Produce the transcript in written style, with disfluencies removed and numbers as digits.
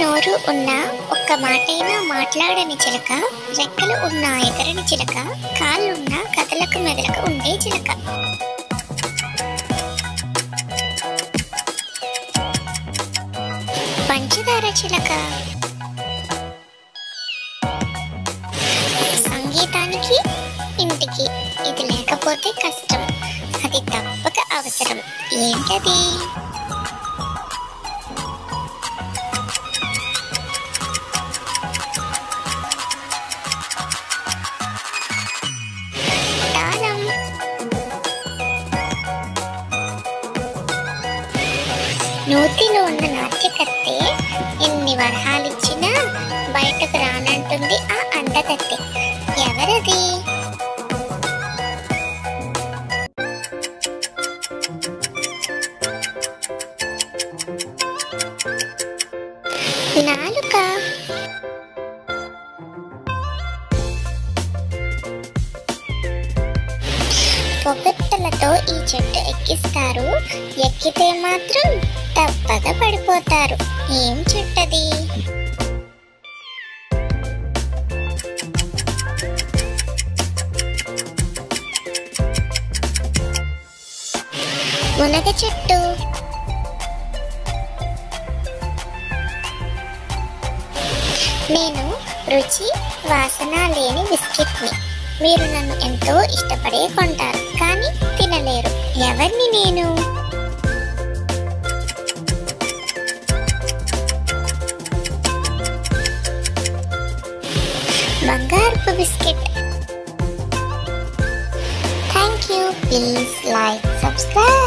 నోరు ఉన్న ఒక్క మాటైనా మాట్లాడని చిలక, రెక్కలు ఉన్న ఎగరని చిలక, కాళ్ళున్న కదలకు మెదలక ఉండే చిలక. పంచదార చిలక. సంగీతానికి ఇంటికి ఇది లేకపోతే కష్టం, అది తప్పక అవసరం. ఏంటది? తాళం. నూతిలో ఉన్న నాట్యకత్తె ఎన్ని వరహాలిచ్చినా బయటకు రానంటుంది ఆ అందకత్తె. ఎవరది? నాలుక. పొగట్టలతో ఈ చెట్టు ఎక్కిస్తారు, ఎక్కితే మాత్రం తప్పక పడిపోతారు. ఏం చెట్టది? మునగ చెట్టు. నేను రుచి వాసన లేని బిస్కెట్ని. మీరు నన్ను ఎంతో ఇష్టపడే కొంటారు, కానీ తినలేరు. ఎవరిని నేను? బంగారపు biscuit. Thank you. Please like, subscribe.